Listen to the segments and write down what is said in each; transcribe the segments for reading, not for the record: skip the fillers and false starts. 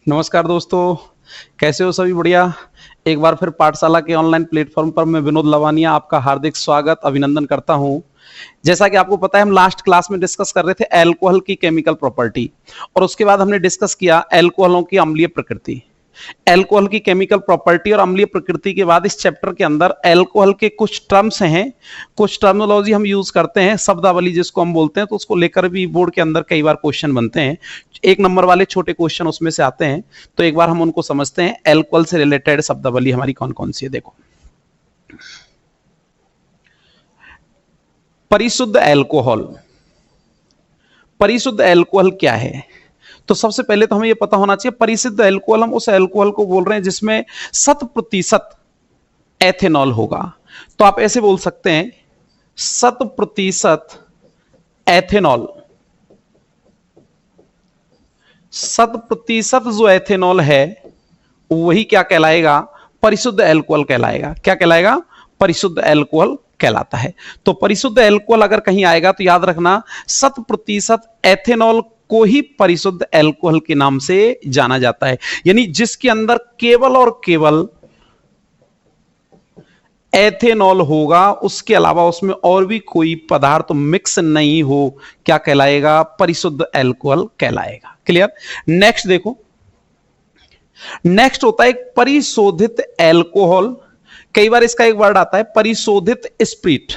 नमस्कार दोस्तों, कैसे हो? सभी बढ़िया। एक बार फिर पाठशाला के ऑनलाइन प्लेटफॉर्म पर मैं विनोद लवानिया आपका हार्दिक स्वागत अभिनंदन करता हूं। जैसा कि आपको पता है, हम लास्ट क्लास में डिस्कस कर रहे थे अल्कोहल की केमिकल प्रॉपर्टी, और उसके बाद हमने डिस्कस किया अल्कोहलों की अम्लीय प्रकृति। अल्कोहल की केमिकल प्रॉपर्टी और अम्लीय प्रकृति के बाद इस चैप्टर के अंदर अल्कोहल के कुछ टर्म्स हैं, कुछ टर्मिनोलॉजी हम यूज करते हैं, शब्दावली जिसको हम बोलते हैं, तो उसको लेकर भी बोर्ड के अंदर कई बार क्वेश्चन बनते हैं। एक नंबर वाले छोटे क्वेश्चन उसमें से आते हैं, तो एक बार हम उनको समझते हैं। अल्कोहल से रिलेटेड शब्दावली हमारी कौन कौन सी है, देखो। परिशुद्ध अल्कोहल। परिशुद्ध अल्कोहल क्या है? तो सबसे पहले तो हमें यह पता होना चाहिए, परिशुद्ध अल्कोहल हम उस अल्कोहल को बोल रहे हैं जिसमें 100% एथेनॉल होगा। तो आप ऐसे बोल सकते हैं 100% एथेनॉल। 100% जो एथेनॉल है वही क्या कहलाएगा? परिशुद्ध अल्कोहल कहलाएगा। क्या कहलाएगा? परिशुद्ध अल्कोहल कहलाता है। तो परिशुद्ध अल्कोहल अगर कहीं आएगा तो याद रखना 100% एथेनॉल को ही परिशुद्ध अल्कोहल के नाम से जाना जाता है, यानी जिसके अंदर केवल और केवल एथेनॉल होगा, उसके अलावा उसमें और भी कोई पदार्थ मिक्स नहीं हो, क्या कहलाएगा? परिशुद्ध अल्कोहल कहलाएगा। क्लियर? नेक्स्ट देखो, नेक्स्ट होता है एक परिशोधित अल्कोहल। कई बार इसका एक वर्ड आता है परिशोधित स्पिरिट।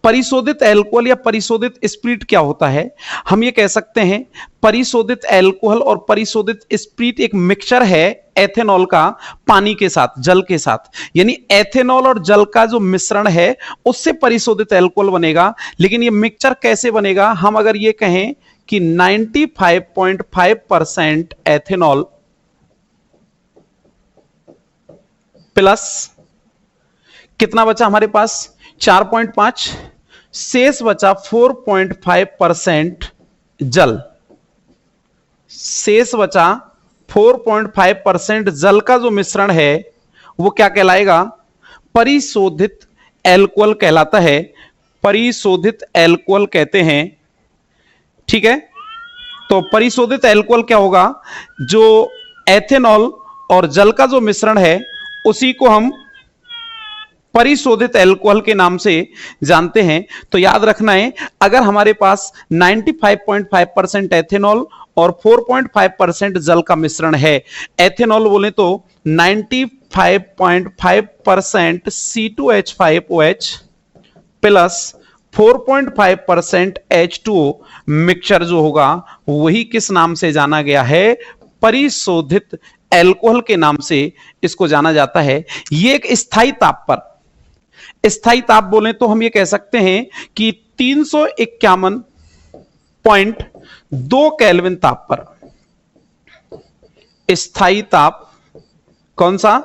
परिशोधित अल्कोहल या परिशोधित स्पिरिट क्या होता है? हम ये कह सकते हैं परिशोधित अल्कोहल और परिशोधित स्पिरिट एक मिक्सचर है एथेनॉल का पानी के साथ, जल के साथ, यानी एथेनॉल और जल का जो मिश्रण है उससे परिशोधित अल्कोहल बनेगा। लेकिन ये मिक्सचर कैसे बनेगा? हम अगर ये कहें कि 95.5% एथेनॉल प्लस कितना बचा हमारे पास? 4.5, शेष बचा 4.5% जल। शेष बचा 4.5% जल का जो मिश्रण है वो क्या कहलाएगा? परिशोधित अल्कोहल कहलाता है। परिशोधित अल्कोहल कहते हैं। ठीक है, तो परिशोधित अल्कोहल क्या होगा? जो एथेनॉल और जल का जो मिश्रण है उसी को हम परिशोधित अल्कोहल के नाम से जानते हैं। तो याद रखना है, अगर हमारे पास 95.5% एथेनॉल और 4.5% जल का मिश्रण है, एथेनॉल बोले तो 95.5% C2H5OH प्लस 4.5% H2O मिक्सचर जो होगा वही किस नाम से जाना गया है? परिशोधित अल्कोहल के नाम से इसको जाना जाता है। ये एक स्थायी ताप पर, स्थायी ताप बोले तो हम ये कह सकते हैं कि 351.2 केल्विन ताप पर, स्थायी ताप कौन सा?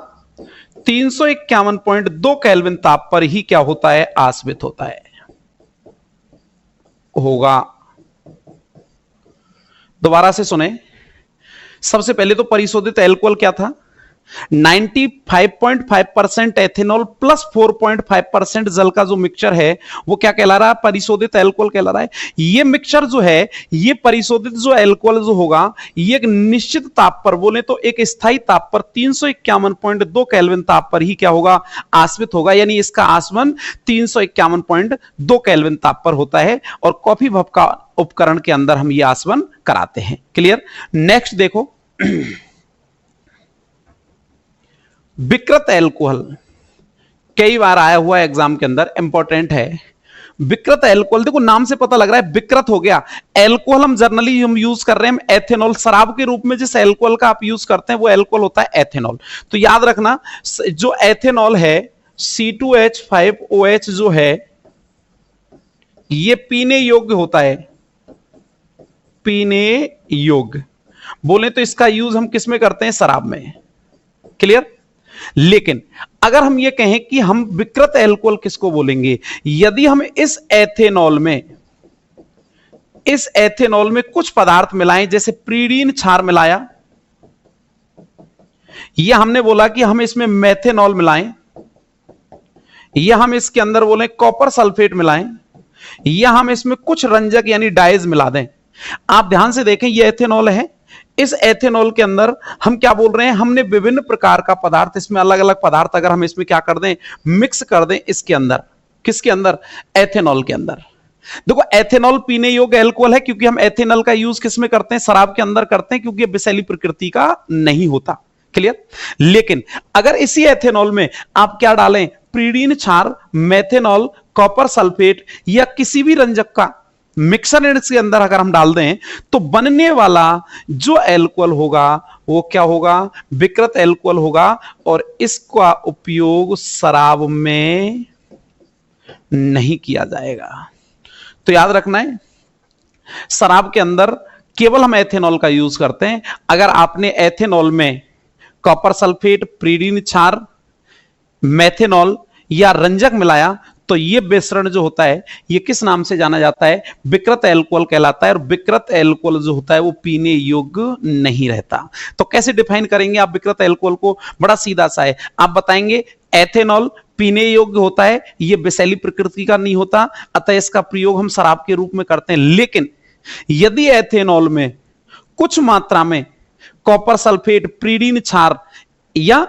351.2 केल्विन ताप पर ही क्या होता है? आश्वित होता है, होगा। दोबारा से सुने, सबसे पहले तो परिशोधित अल्कोहल क्या था? 95.5% एथेनॉल प्लस 4.5% जल का जो मिक्सचर है वो क्या कहला रहा है? परिशोधित अल्कोहल कहला रहा है। ये मिक्सचर जो है, ये परिशोधित जो अल्कोहल जो होगा, ये एक निश्चित ताप पर, बोले तो एक स्थायी ताप पर 351.2 केल्विन ताप पर ही क्या होगा? आश्वित होगा, यानी इसका आसवन 351.2 केल्विन ताप पर होता है, और कॉफी भाप का उपकरण के अंदर हम ये आसवन कराते हैं। क्लियर? नेक्स्ट देखो, विकृत अल्कोहल कई बार आया हुआ है एग्जाम के अंदर, इंपॉर्टेंट है। विकृत अल्कोहल, देखो नाम से पता लग रहा है विकृत हो गया। अल्कोहल हम जनरली हम यूज कर रहे हैं एथेनॉल, शराब के रूप में जिस अल्कोहल का आप यूज करते हैं वो अल्कोहल होता है एथेनॉल। तो याद रखना, जो एथेनॉल है C2H5OH जो है ये पीने योग्य होता है, पीने योग्य। बोले तो इसका यूज हम किस में करते हैं? शराब में। क्लियर? लेकिन अगर हम ये कहें कि हम विकृत अल्कोहल किसको बोलेंगे? यदि हम इस एथेनॉल में कुछ पदार्थ मिलाएं, जैसे प्रीडीन क्षार मिलाया, या हमने बोला कि हम इसमें मेथेनॉल मिलाएं, या हम इसके अंदर बोले कॉपर सल्फेट मिलाएं, या हम इसमें कुछ रंजक यानी डाइज मिला दें। आप ध्यान से देखें, ये एथेनॉल है, इस एथेनॉल के अंदर हम क्या बोल रहे हैं, हमने विभिन्न प्रकार का पदार्थ, इसमें अलग अलग पदार्थ अगर हम इसमें क्या कर दें, मिक्स कर दें इसके अंदर, किसके अंदर, एथेनॉल के अंदर। देखो एथेनॉल पीने योग्य अल्कोहल है, क्योंकि हम एथेनॉल का यूज किसमें करते हैं, शराब के अंदर करते हैं, क्योंकि विषैली प्रकृति का नहीं होता। क्लियर। लेकिन अगर इसी एथेनॉल में आप क्या डालें, प्रीडीन क्षार, मेथेनॉल, कॉपर सल्फेट या किसी भी रंजक का मिक्सर इसके अंदर अगर हम डाल दें, तो बनने वाला जो अल्कोहल होगा वो क्या होगा, विकृत अल्कोहल होगा, और इसका उपयोग शराब में नहीं किया जाएगा। तो याद रखना है, शराब के अंदर केवल हम एथेनॉल का यूज करते हैं। अगर आपने एथेनॉल में कॉपर सल्फेट, प्रीडीन क्षार, मेथेनॉल या रंजक मिलाया, तो यह मिश्रण जो होता है यह किस नाम से जाना जाता है, विकृत अल्कोहल कहलाता है। और विकृत अल्कोहल जो होता है वो पीने योग्य नहीं रहता। तो कैसे डिफाइन करेंगे आप विकृत अल्कोहल को, बड़ा सीधा सा है, आप बताएंगे एथेनॉल पीने योग्य होता है, यह विषैली प्रकृति का नहीं होता, अतः इसका प्रयोग हम शराब के रूप में करते हैं। लेकिन यदि एथेनॉल में कुछ मात्रा में कॉपर सल्फेट, प्रीडीन क्षार या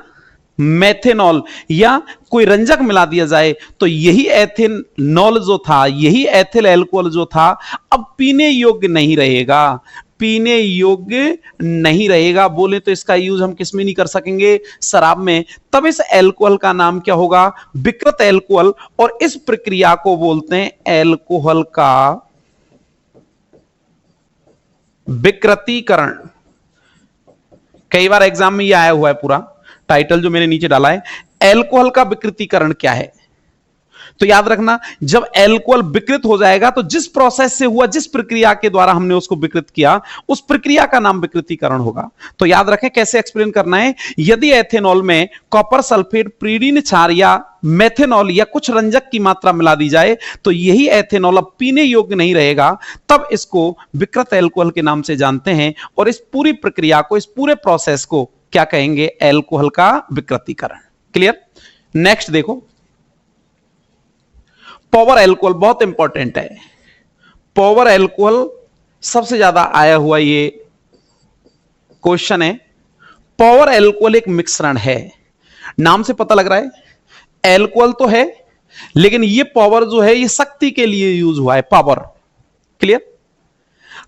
मेथेनॉल या कोई रंजक मिला दिया जाए, तो यही एथेनॉल जो था, यही एथिल अल्कोहल जो था, अब पीने योग्य नहीं रहेगा, पीने योग्य नहीं रहेगा। बोले तो इसका यूज हम किस में नहीं कर सकेंगे, शराब में। तब इस अल्कोहल का नाम क्या होगा, विकृत अल्कोहल। और इस प्रक्रिया को बोलते हैं अल्कोहल का विकृतीकरण। कई बार एग्जाम में यह आया हुआ है, पूरा टाइटल जो मैंने नीचे डाला है, अल्कोहल का विकृतीकरण क्या है। तो याद रखना, जब अल्कोहल विकृत हो जाएगा तो जिस प्रोसेस से हुआ, जिस प्रक्रिया के द्वारा हमने उसको विकृत किया, उस प्रक्रिया का नाम विकृतीकरण होगा। तो याद रखें कैसे एक्सप्लेन करना है। यदि एथेनॉल में कॉपर सल्फेट, प्रीडीन क्षार या मेथेनॉल या कुछ रंजक की मात्रा मिला दी जाए, तो यही एथेनॉल अब पीने योग्य नहीं रहेगा, तब इसको विकृत अल्कोहल के नाम से जानते हैं। और इस पूरी प्रक्रिया को, इस पूरे प्रोसेस को क्या कहेंगे, अल्कोहल का विकृतीकरण। क्लियर। नेक्स्ट देखो, पावर अल्कोहल बहुत इंपॉर्टेंट है। पावर अल्कोहल सबसे ज्यादा आया हुआ ये क्वेश्चन है। पावर अल्कोहल एक मिश्रण है, नाम से पता लग रहा है अल्कोहल तो है, लेकिन ये पावर जो है ये शक्ति के लिए यूज हुआ है, पावर। क्लियर।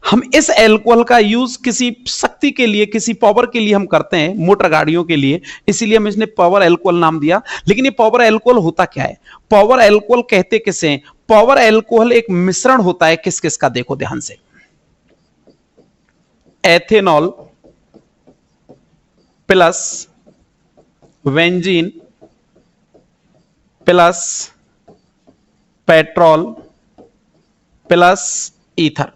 हम इस अल्कोहल का यूज किसी शक्ति के लिए, किसी पावर के लिए हम करते हैं, मोटर गाड़ियों के लिए, इसीलिए हम इसने पावर अल्कोहल नाम दिया। लेकिन ये पावर अल्कोहल होता क्या है, पावर अल्कोहल कहते किसे हैं। पावर अल्कोहल एक मिश्रण होता है किस किस का, देखो ध्यान से, ethanol plus benzene plus petrol plus ether.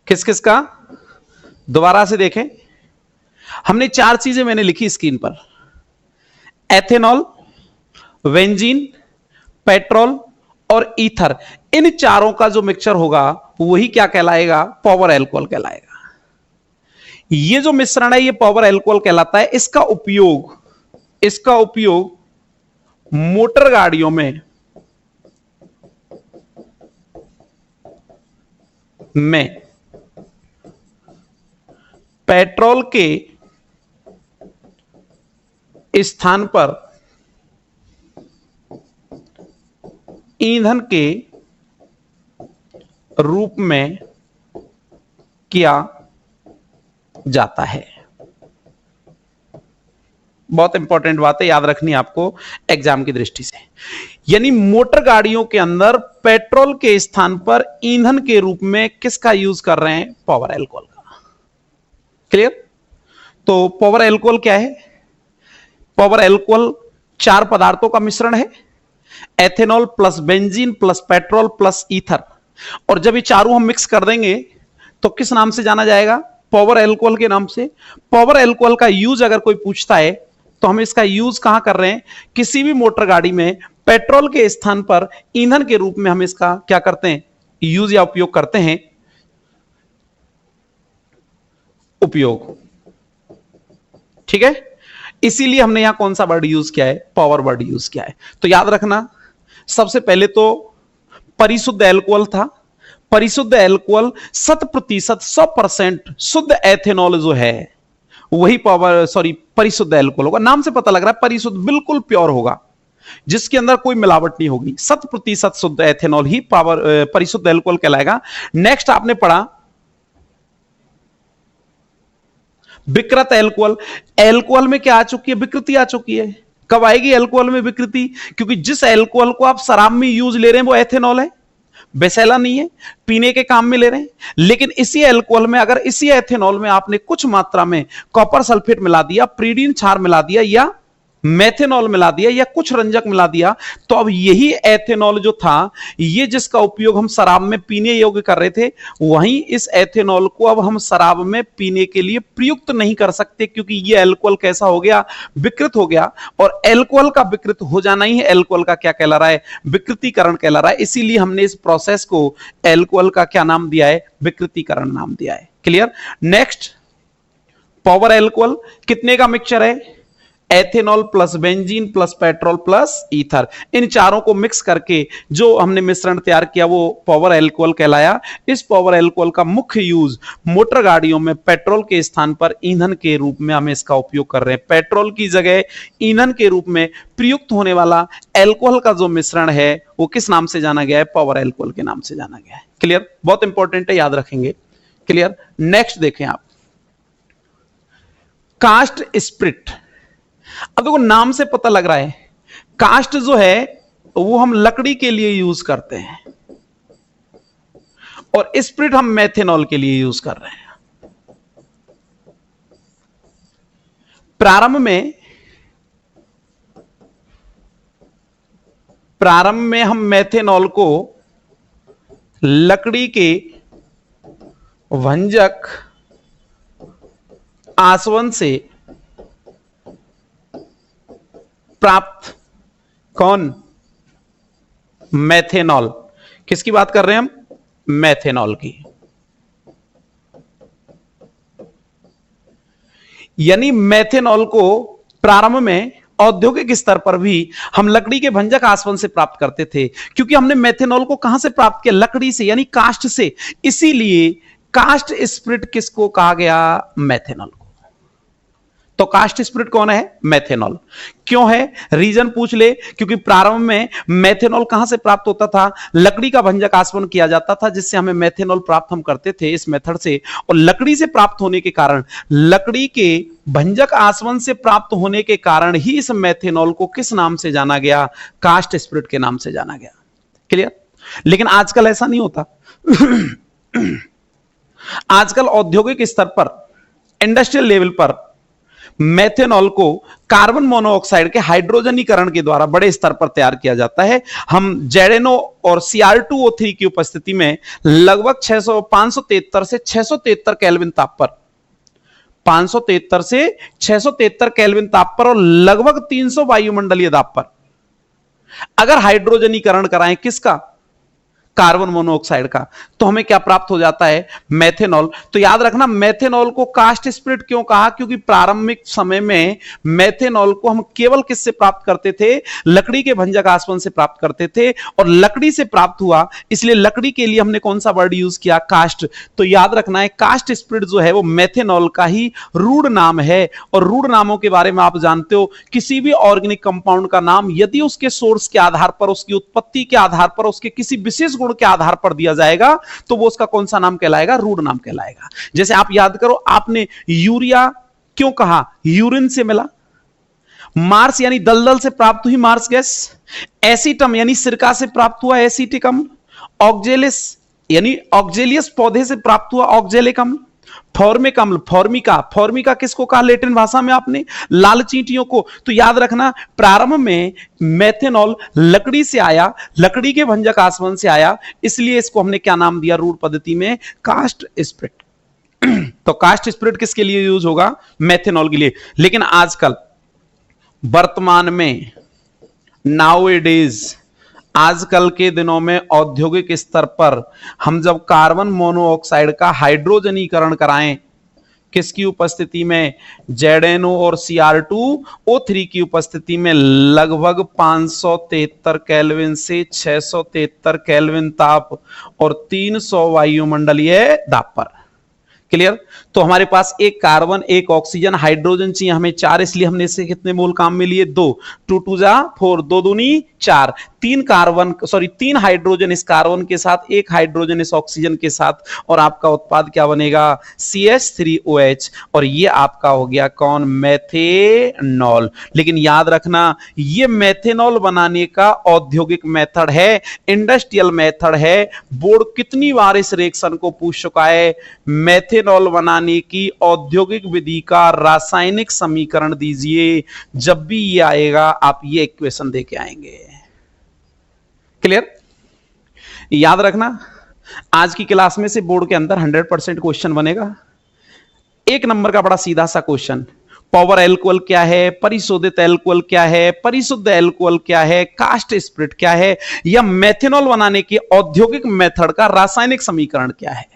किस किस का, दोबारा से देखें, हमने चार चीजें मैंने लिखी स्क्रीन पर, एथेनॉल, बेंजीन, पेट्रोल और ईथर। इन चारों का जो मिक्सचर होगा वही क्या कहलाएगा, पावर अल्कोहल कहलाएगा। ये जो मिश्रण है ये पावर अल्कोहल कहलाता है। इसका उपयोग मोटर गाड़ियों में पेट्रोल के स्थान पर ईंधन के रूप में किया जाता है। बहुत इंपॉर्टेंट बात है, याद रखनी आपको एग्जाम की दृष्टि से। यानी मोटर गाड़ियों के अंदर पेट्रोल के स्थान पर ईंधन के रूप में किसका यूज कर रहे हैं, पावर अल्कोहल का। क्लियर। तो पावर अल्कोहल क्या है, पावर अल्कोहल चार पदार्थों का मिश्रण है, ethanol plus benzene plus petrol plus ether. और जब ये चारों हम मिक्स कर देंगे तो किस नाम से जाना जाएगा, पावर अल्कोहल के नाम से। पावर अल्कोहल का यूज अगर कोई पूछता है तो हम इसका यूज कहां कर रहे हैं, किसी भी मोटर गाड़ी में पेट्रोल के स्थान पर ईंधन के रूप में हम इसका क्या करते हैं, यूज या उपयोग करते हैं, उपयोग। ठीक है, इसीलिए हमने यहां कौन सा वर्ड यूज किया है, पावर वर्ड यूज किया है। तो याद रखना, सबसे पहले तो परिशुद्ध एल्कोहल था। परिशुद्ध एल्कोहल 100% शुद्ध एथेनॉल जो है वही परिशुद्ध एल्कोहल होगा। नाम से पता लग रहा है परिशुद्ध, बिल्कुल प्योर होगा, जिसके अंदर कोई मिलावट नहीं होगी। 100% शुद्ध एथेनॉल ही परिशुद्ध एल्कोहल कहलाएगा। नेक्स्ट आपने पढ़ा विकृत एल्कोहल। एल्कोहल में क्या आ चुकी है? विकृति आ चुकी है। कब आएगी एल्कोहल में विकृति? क्योंकि जिस एल्कोहल को आप शराब में यूज ले रहे हैं वो एथेनॉल है, बेसैला नहीं है, पीने के काम में ले रहे हैं। लेकिन इसी एल्कोहल में, अगर इसी एथेनॉल में आपने कुछ मात्रा में कॉपर सल्फेट मिला दिया, प्रीडीन क्षार मिला दिया, या मेथेनॉल मिला दिया, या कुछ रंजक मिला दिया, तो अब यही एथेनॉल जो था, ये जिसका उपयोग हम शराब में पीने योग्य कर रहे थे, वहीं इस एथेनॉल को अब हम शराब में पीने के लिए प्रयुक्त नहीं कर सकते, क्योंकि ये एल्कोहल कैसा हो गया? विकृत हो गया। और एल्कोहल का विकृत हो जाना ही एल्कोहल का क्या कहला रहा है? विकृतीकरण कहला रहा है। इसीलिए हमने इस प्रोसेस को एल्कोहल का क्या नाम दिया है? विकृतीकरण नाम दिया है। क्लियर? नेक्स्ट, पावर एल्कोहल कितने का मिक्सचर है? Ethanol plus benzene plus petrol plus ether, इन चारों को मिक्स करके जो हमने मिश्रण तैयार किया वो पावर एल्कोहल कहलाया। इस पावर एल्कोहल का मुख्य यूज मोटर गाड़ियों में पेट्रोल के स्थान पर ईंधन के रूप में हम इसका उपयोग कर रहे हैं। पेट्रोल की जगह ईंधन के रूप में प्रयुक्त होने वाला एल्कोहल का जो मिश्रण है वो किस नाम से जाना गया है? पावर एल्कोहल के नाम से जाना गया है। क्लियर? बहुत इंपॉर्टेंट है, याद रखेंगे। क्लियर? नेक्स्ट देखें आप, कास्ट स्प्रिट। अब देखो नाम से पता लग रहा है कास्ट जो है वो हम लकड़ी के लिए यूज करते हैं, और स्प्रिट हम मेथेनॉल के लिए यूज कर रहे हैं। प्रारंभ में हम मेथेनॉल को लकड़ी के भंजक आसवन से प्राप्त, कौन? मेथेनॉल। किसकी बात कर रहे हैं हम? मेथेनॉल की। यानी मेथेनॉल को प्रारंभ में औद्योगिक स्तर पर भी हम लकड़ी के भंजक आसवन से प्राप्त करते थे, क्योंकि हमने मेथेनॉल को कहां से प्राप्त किया? लकड़ी से, यानी काष्ठ से। इसीलिए कास्ट स्प्रिट किसको कहा गया? मेथेनॉल। तो कास्ट स्प्रिट कौन है? मेथेनॉल। क्यों है? रीजन पूछ ले, क्योंकि प्रारंभ में मेथेनॉल कहां से प्राप्त होता था? लकड़ी का भंजक आसवन किया जाता था, जिससे हमें मेथेनॉल प्राप्त हम करते थे इस मेथड से। और लकड़ी से प्राप्त होने के कारण, लकड़ी के भंजक आसवन से प्राप्त होने के कारण ही इस मेथेनॉल को किस नाम से जाना गया? कास्ट स्प्रिट के नाम से जाना गया। क्लियर? लेकिन आजकल ऐसा नहीं होता। आजकल औद्योगिक स्तर पर, इंडस्ट्रियल लेवल पर मेथेनॉल को कार्बन मोनोऑक्साइड के हाइड्रोजनीकरण के द्वारा बड़े स्तर पर तैयार किया जाता है। हम जेडेनो और Cr2O3 की उपस्थिति में लगभग 573 से 673 केल्विन ताप पर, 573 से 673 केल्विन ताप पर और लगभग 300 वायुमंडलीय दाब पर अगर हाइड्रोजनीकरण कराएं, किसका? कार्बन मोनोऑक्साइड का, तो हमें क्या प्राप्त हो जाता है? मेथेनॉल। तो याद रखना, मेथेनॉल को कास्ट स्प्रिट क्यों कहा? क्योंकि प्रारंभिक समय में मेथेनॉल को हम केवल किससे प्राप्त करते थे? लकड़ी के भंजक आसवन से प्राप्त करते थे, और लकड़ी से प्राप्त हुआ, इसलिए लकड़ी के लिए हमने कौन सा वर्ड यूज किया? कास्ट। तो याद रखना है, कास्ट स्प्रिट जो है वो मेथेनॉल का ही रूढ़ नाम है। और रूढ़ नामों के बारे में आप जानते हो, किसी भी ऑर्गेनिक कंपाउंड का नाम यदि उसके सोर्स के आधार पर, उसकी उत्पत्ति के आधार पर, उसके किसी विशेष गुण के आधार पर दिया जाएगा, तो वो उसका कौन सा नाम कहलाएगा? रूढ़ नाम कहलाएगा। जैसे आप याद करो, आपने यूरिया क्यों कहा? यूरिन से मिला। मार्स यानी दलदल से प्राप्त हुई मार्स गैस। एसीटम यानी सिरका से प्राप्त हुआ एसीटिक अम्ल। ऑक्जेलिस यानी ऑक्जेलियस पौधे से प्राप्त हुआ ऑक्जेलिक अम्ल। फॉर्मिक अम्ल, फॉर्मिका किसको कहा लेटिन भाषा में आपने? लाल चींटियों को। तो याद रखना, प्रारंभ में मेथेनॉल लकड़ी से आया, लकड़ी के भंजक आसवन से आया, इसलिए इसको हमने क्या नाम दिया रूढ़ पद्धति में? Caste spirit. तो कास्ट स्प्रिट किसके लिए यूज होगा? मेथेनॉल के लिए। लेकिन आजकल वर्तमान में, नाउएडेज, आजकल के दिनों में औद्योगिक स्तर पर हम जब कार्बन मोनोऑक्साइड का हाइड्रोजनीकरण कराएं, किसकी उपस्थिति में, ZNO और Cr2O3 की उपस्थिति में लगभग 573 केल्विन से 673 केल्विन ताप और 300 वायुमंडलीय दाब पर। क्लियर। तो हमारे पास एक कार्बन, एक ऑक्सीजन, हाइड्रोजन चाहिए हमें 4, इसलिए हमने इससे कितने मोल काम में लिए 2, 2 2 जा 4, 2 दूनी 4, 3 कार्बन सॉरी 3 हाइड्रोजन इस कार्बन के साथ, एक हाइड्रोजन इस ऑक्सीजन के साथ, और आपका उत्पाद क्या बनेगा, CH3OH, और ये आपका हो गया कौन, मेथेनॉल। लेकिन याद रखना ये मेथेनॉल बनाने का औद्योगिक मेथड है, इंडस्ट्रियल मेथड है। बोर्ड कितनी बार इस रिएक्शन को पूछ चुका है, मेथेनॉल बनाने की औद्योगिक विधि का रासायनिक समीकरण दीजिए। जब भी ये आएगा आप ये इक्वेशन देके आएंगे। क्लियर। याद रखना आज की क्लास में से बोर्ड के अंदर 100% क्वेश्चन बनेगा। एक नंबर का बड़ा सीधा सा क्वेश्चन, पावर एल्कोहल क्या है, परिशोधित एल्कोहल क्या है, परिशुद्ध एल्कोहल क्या है, कास्ट स्प्रिट क्या है, या मेथेनॉल बनाने के औद्योगिक मेथड का रासायनिक समीकरण क्या है।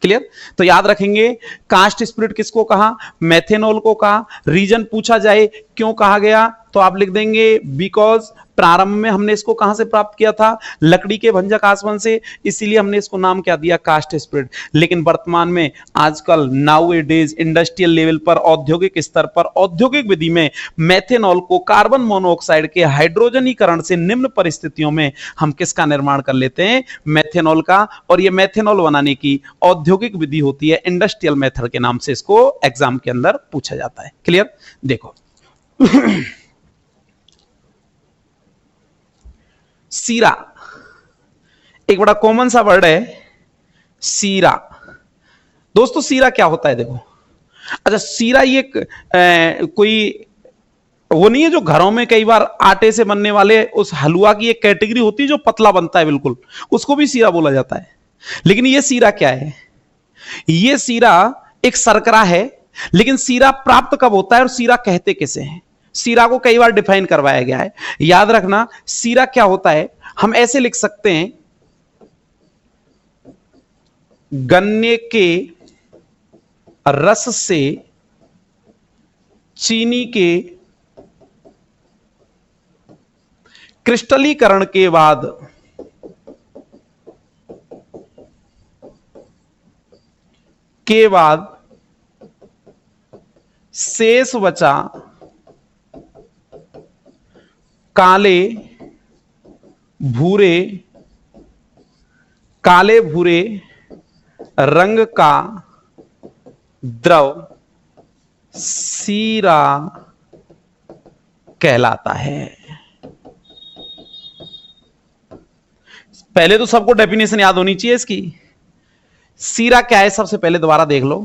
क्लियर। तो याद रखेंगे कास्ट स्पिरिट किसको कहा, मेथेनॉल को कहा। रीजन पूछा जाए क्यों कहा गया तो आप लिख देंगे बिकॉज प्रारंभ में हमने इसको कहां से प्राप्त किया था, लकड़ी के भंजक आसवन से, इसीलिए हमने इसको नाम क्या दिया, कास्ट स्पिरिट। लेकिन वर्तमान में आजकल नाउ ए डेज इंडस्ट्रियल लेवल पर, औद्योगिक स्तर पर, औद्योगिक विधि में मेथेनॉल को कार्बन मोनोऑक्साइड के हाइड्रोजनीकरण से निम्न परिस्थितियों में हम किसका निर्माण कर लेते हैं, मेथेनॉल का। और यह मेथेनॉल बनाने की औद्योगिक विधि होती है, इंडस्ट्रियल मेथड के नाम से इसको एग्जाम के अंदर पूछा जाता है। क्लियर। देखो सीरा एक बड़ा कॉमन सा वर्ड है, सीरा। दोस्तों सीरा क्या होता है, देखो अच्छा सीरा ये कोई वो नहीं है जो घरों में कई बार आटे से बनने वाले उस हलवा की एक कैटेगरी होती है जो पतला बनता है बिल्कुल, उसको भी सीरा बोला जाता है। लेकिन ये सीरा क्या है, ये सीरा एक शर्करा है। लेकिन सीरा प्राप्त कब होता है और सीरा कहते किसे हैं, सीरा को कई बार डिफाइन करवाया गया है। याद रखना सीरा क्या होता है, हम ऐसे लिख सकते हैं गन्ने के रस से चीनी के क्रिस्टलीकरण के बाद शेष बचा काले भूरे रंग का द्रव सीरा कहलाता है। पहले तो सबको डेफिनेशन याद होनी चाहिए इसकी। सीरा क्या है सबसे पहले दोबारा देख लो,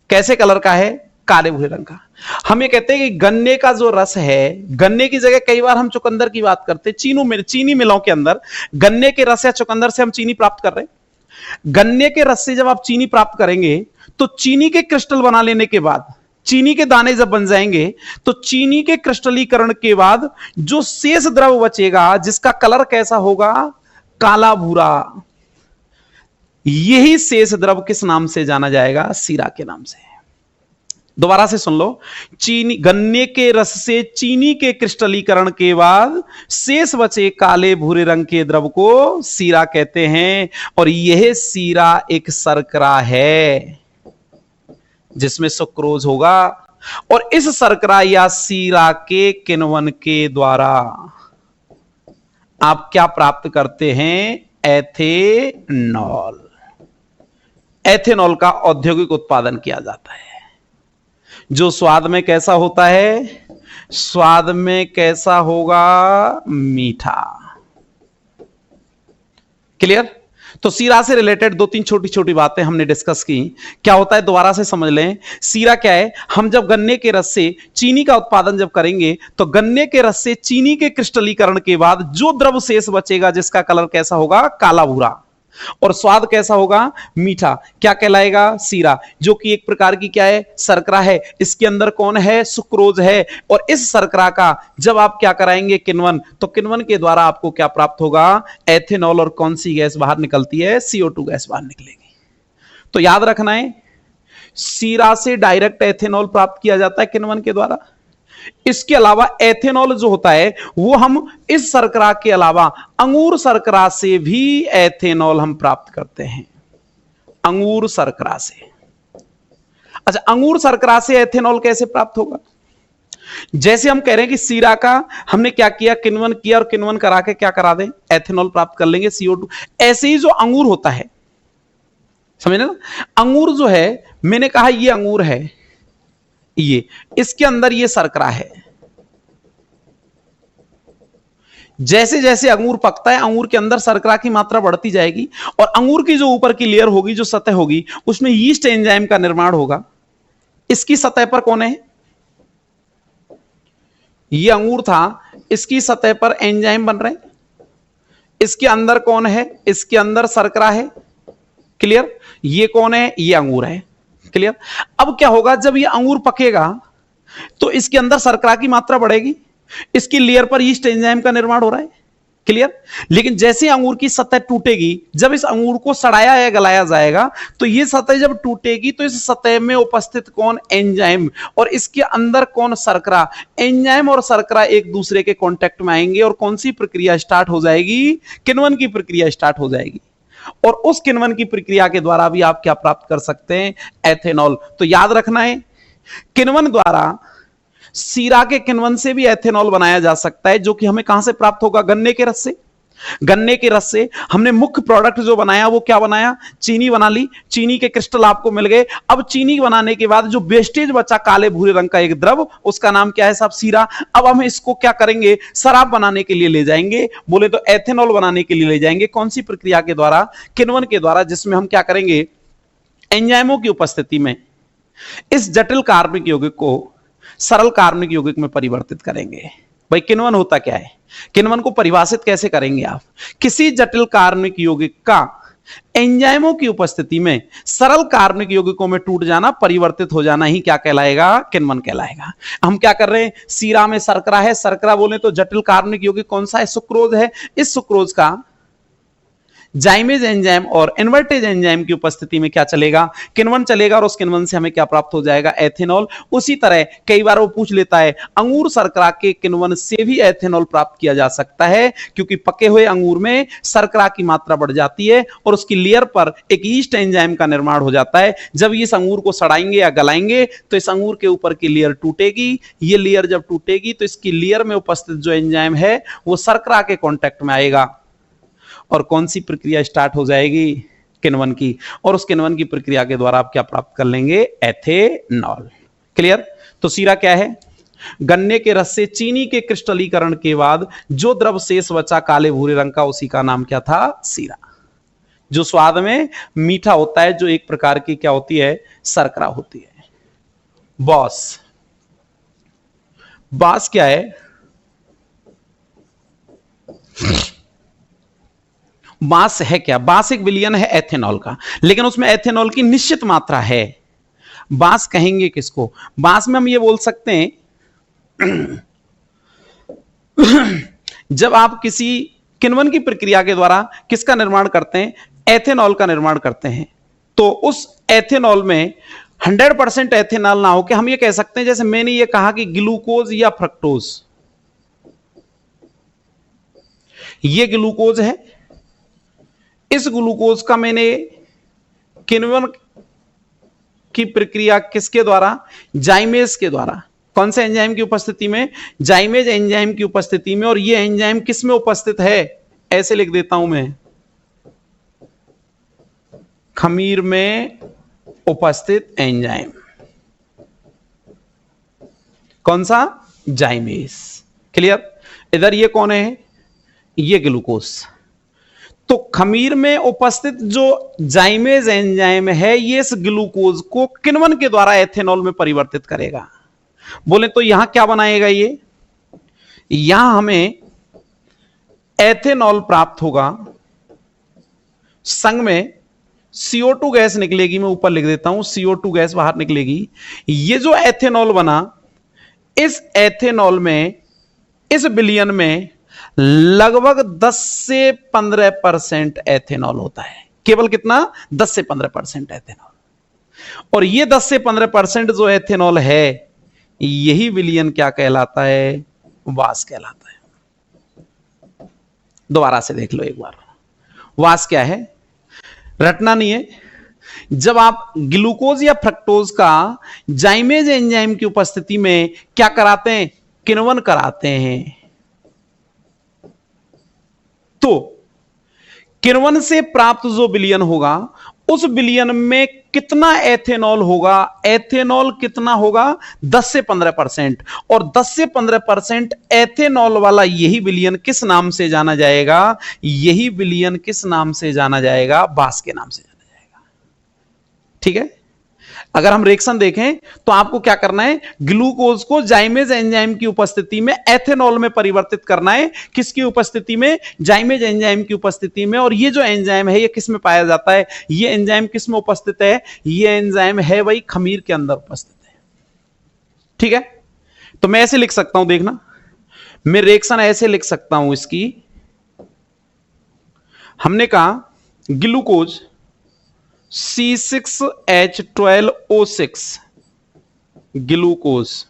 कैसे कलर का है, काले भूरे रंग का। हम ये कहते हैं कि गन्ने का जो रस है, गन्ने की जगह कई बार हम चुकंदर की बात करते हैं, चीनी मिलों के अंदर गन्ने के रस या चुकंदर से हम चीनी प्राप्त कर रहे हैं। गन्ने के रस से जब आप चीनी प्राप्त करेंगे तो चीनी के क्रिस्टल बना लेने के बाद, चीनी के दाने जब बन जाएंगे तो चीनी के क्रिस्टलीकरण के बाद जो शेष द्रव बचेगा जिसका कलर कैसा होगा, काला भूरा, यही शेष द्रव किस नाम से जाना जाएगा, सीरा के नाम से। दोबारा से सुन लो, चीनी गन्ने के रस से चीनी के क्रिस्टलीकरण के बाद शेष बचे काले भूरे रंग के द्रव को सीरा कहते हैं। और यह सीरा एक शर्करा है जिसमें सुक्रोज होगा, और इस शर्करा या सीरा के किण्वन के द्वारा आप क्या प्राप्त करते हैं, एथेनॉल। एथेनॉल का औद्योगिक उत्पादन किया जाता है, जो स्वाद में कैसा होता है, स्वाद में कैसा होगा, मीठा। क्लियर। तो सीरा से रिलेटेड 2-3 छोटी छोटी बातें हमने डिस्कस की। क्या होता है दोबारा से समझ लें। सीरा क्या है, हम जब गन्ने के रस से चीनी का उत्पादन जब करेंगे तो गन्ने के रस से चीनी के क्रिस्टलीकरण के बाद जो द्रव शेष बचेगा जिसका कलर कैसा होगा, काला भूरा, और स्वाद कैसा होगा, मीठा, क्या कहलाएगा, सीरा, जो कि एक प्रकार की क्या है, शर्करा है। इसके अंदर कौन है, सुक्रोज है। और इस शर्करा का जब आप क्या कराएंगे, किण्वन, तो किण्वन के द्वारा आपको क्या प्राप्त होगा, एथेनॉल। और कौन सी गैस बाहर निकलती है, CO2 गैस बाहर निकलेगी। तो याद रखना है सीरा से डायरेक्ट एथेनॉल प्राप्त किया जाता है किण्वन के द्वारा। इसके अलावा एथेनॉल जो होता है वो हम इस शर्करा के अलावा अंगूर शर्करा से भी एथेनॉल हम प्राप्त करते हैं, अंगूर शर्करा से। अच्छा, अंगूर शर्करा से एथेनॉल कैसे प्राप्त होगा? जैसे हम कह रहे हैं कि सीरा का हमने क्या किया, किण्वन किया, और किण्वन करा के क्या करा दें, एथेनॉल प्राप्त कर लेंगे, CO2। ऐसे ही जो अंगूर होता है, समझे ना, अंगूर जो है, मैंने कहा ये अंगूर है, ये इसके अंदर ये शर्करा है। जैसे जैसे अंगूर पकता है, अंगूर के अंदर शर्करा की मात्रा बढ़ती जाएगी, और अंगूर की जो ऊपर की लेयर होगी, जो सतह होगी, उसमें यीस्ट एंजाइम का निर्माण होगा। इसकी सतह पर कौन है? ये अंगूर था, इसकी सतह पर एंजाइम बन रहे हैं। इसके अंदर कौन है? इसके अंदर शर्करा है। क्लियर? ये कौन है? ये अंगूर है। क्लियर? अब क्या होगा, जब ये अंगूर पकेगा तो इसके अंदर शर्करा की मात्रा बढ़ेगी, इसकी लेयर पर यीस्ट एंजाइम का निर्माण हो रहा है। क्लियर? लेकिन जैसे अंगूर की सतह टूटेगी, जब इस अंगूर को सड़ाया या गलाया जाएगा, तो ये सतह जब टूटेगी तो इस सतह में उपस्थित कौन? एंजाइम, और इसके अंदर कौन? शर्करा। एंजाइम और शर्करा एक दूसरे के कांटेक्ट में आएंगे, और कौन सी प्रक्रिया स्टार्ट हो जाएगी? किण्वन की प्रक्रिया स्टार्ट हो जाएगी। और उस किण्वन की प्रक्रिया के द्वारा भी आप क्या प्राप्त कर सकते हैं? एथेनॉल। तो याद रखना है, किण्वन द्वारा, सीरा के किण्वन से भी एथेनॉल बनाया जा सकता है, जो कि हमें कहां से प्राप्त होगा? गन्ने के रस से। गन्ने के रस से हमने मुख्य प्रोडक्ट जो बनाया वो क्या बनाया? चीनी बना ली। चीनी के क्रिस्टल आपको मिल गए। अब चीनी बनाने के बाद जो वेस्टेज बचा काले भूरे रंग का एक द्रव, उसका नाम क्या है साहब? सीरा। अब हम इसको क्या करेंगे? शराब बनाने के लिए ले जाएंगे, बोले तो एथेनॉल बनाने के लिए ले जाएंगे। कौन सी प्रक्रिया के द्वारा? किण्वन के द्वारा, जिसमें हम क्या करेंगे? एंजाइमों की उपस्थिति में इस जटिल कार्बनिक यौगिक को सरल कार्बनिक यौगिक में परिवर्तित करेंगे। भाई, किण्वन होता क्या है? किण्वन को परिभाषित कैसे करेंगे आप? किसी जटिल कार्बनिक यौगिक का एंजाइमों की उपस्थिति में सरल कार्बनिक यौगिकों में टूट जाना, परिवर्तित हो जाना ही क्या कहलाएगा? किण्वन कहलाएगा। हम क्या कर रहे हैं? सीरा में शर्करा है, शर्करा बोले तो जटिल कार्बनिक यौगिक कौन सा है? सुक्रोज है। इस सुक्रोज का जाइमेज एंजाइम और इन्वर्टेज एंजाइम की उपस्थिति में क्या चलेगा? किण्वन चलेगा, और उस किण्वन से हमें क्या प्राप्त हो जाएगा? एथेनॉल। उसी तरह कई बार वो पूछ लेता है, अंगूर शर्करा के किण्वन से भी एथेनॉल प्राप्त किया जा सकता है, क्योंकि पके हुए अंगूर में शर्करा की मात्रा बढ़ जाती है और उसकी लेयर पर एक यीस्ट एंजाइम का निर्माण हो जाता है। जब इस अंगूर को सड़ाएंगे या गलाएंगे तो इस अंगूर के ऊपर की लेयर टूटेगी। ये लेयर जब टूटेगी तो इसकी लेयर में उपस्थित जो एंजाइम है वो शर्करा के कॉन्टेक्ट में आएगा, और कौन सी प्रक्रिया स्टार्ट हो जाएगी? किण्वन की। और उस किण्वन की प्रक्रिया के द्वारा आप क्या प्राप्त कर लेंगे? एथेनॉल। क्लियर? तो सीरा क्या है? गन्ने के रस से चीनी के क्रिस्टलीकरण के बाद जो द्रव शेष बचा काले भूरे रंग का, उसी का नाम क्या था? सीरा। जो स्वाद में मीठा होता है, जो एक प्रकार की क्या होती है? शर्करा होती है। बॉस, बास क्या है? बास है क्या? बास एक विलयन है एथेनॉल का, लेकिन उसमें एथेनॉल की निश्चित मात्रा है। बास कहेंगे किसको? बास में हम ये बोल सकते हैं जब आप किसी किण्वन की प्रक्रिया के द्वारा किसका निर्माण करते हैं? एथेनॉल का निर्माण करते हैं, तो उस एथेनॉल में 100% एथेनॉल ना हो के हम ये कह सकते हैं, जैसे मैंने ये कहा कि ग्लूकोज या फ्रक्टोज, ये ग्लूकोज है। इस ग्लूकोज का मैंने किण्वन की प्रक्रिया किसके द्वारा? जाइमेज के द्वारा। कौन से एंजाइम की उपस्थिति में? जाइमेज एंजाइम की उपस्थिति में। और ये एंजाइम किस में उपस्थित है? ऐसे लिख देता हूं मैं, खमीर में उपस्थित एंजाइम। कौन सा? जाइमेज। क्लियर? इधर ये कौन है? ये ग्लूकोज। तो खमीर में उपस्थित जो जाइमेज एंजाइम है, ये इस ग्लूकोज को किण्वन के द्वारा एथेनॉल में परिवर्तित करेगा। बोले तो यहां क्या बनाएगा? ये यहां हमें एथेनॉल प्राप्त होगा, संग में CO2 गैस निकलेगी। मैं ऊपर लिख देता हूं, CO2 गैस बाहर निकलेगी। ये जो एथेनॉल बना, इस एथेनॉल में, इस विलयन में लगभग 10 से 15% एथेनॉल होता है। केवल कितना? 10 से 15% एथेनॉल। और ये 10 से 15% जो एथेनॉल है, यही विलयन क्या कहलाता है? वास कहलाता है। दोबारा से देख लो एक बार, वास क्या है, रटना नहीं है। जब आप ग्लूकोज या फ्रक्टोज का जाइमेज एंजाइम की उपस्थिति में क्या कराते हैं? किण्वन कराते हैं। तो किण्वन से प्राप्त जो विलयन होगा, उस विलयन में कितना एथेनॉल होगा? एथेनॉल कितना होगा? 10 से 15%। और 10 से 15% एथेनॉल वाला यही विलयन किस नाम से जाना जाएगा? यही विलयन किस नाम से जाना जाएगा? बास के नाम से जाना जाएगा। ठीक है, अगर हम रिएक्शन देखें तो आपको क्या करना है? ग्लूकोज को जाइमेज एंजाइम की उपस्थिति में एथेनॉल में परिवर्तित करना है। किसकी उपस्थिति में? जाइमेज एंजाइम की उपस्थिति में। और ये जो एंजाइम है, ये किस में पाया जाता है? ये एंजाइम किस में उपस्थित है? ये एंजाइम है वही खमीर के अंदर उपस्थित है। ठीक है, तो मैं ऐसे लिख सकता हूं, देखना, मैं रिएक्शन ऐसे लिख सकता हूं इसकी। हमने कहा ग्लूकोज C6H12O6 ग्लूकोज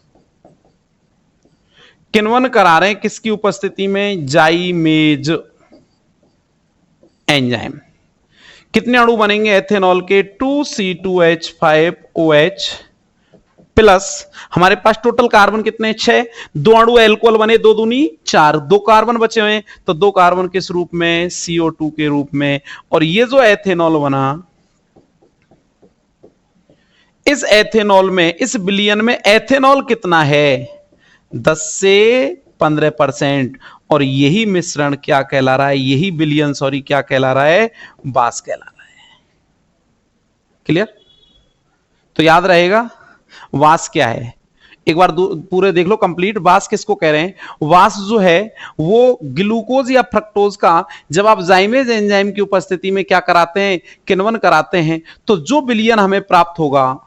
किण्वन करा रहे हैं किसकी उपस्थिति में? जाइमेज एंजाइम। कितने अणु बनेंगे एथेनॉल के? 2C2H5OH प्लस हमारे पास टोटल कार्बन कितने? 6। 2 अणु एल्कोहल बने, 2 दूनी 4, 2 कार्बन बचे हुए, तो 2 कार्बन किस रूप में? CO2 के रूप में। और ये जो एथेनॉल बना, इस एथेनॉल में, इस विलयन में एथेनॉल कितना है? 10 से 15%। और यही मिश्रण क्या कहला रहा है? यही विलयन क्या कहला रहा है? बास कहला रहा है। क्लियर? तो याद रहेगा वास क्या है, एक बार पूरे देख लो कंप्लीट। वास किसको कह रहे हैं? वास जो है वो ग्लूकोज या फ्रक्टोज का जब आप जाइमेज एंजाइम की उपस्थिति में क्या कराते हैं? किण्वन कराते हैं, तो जो विलयन हमें प्राप्त होगा,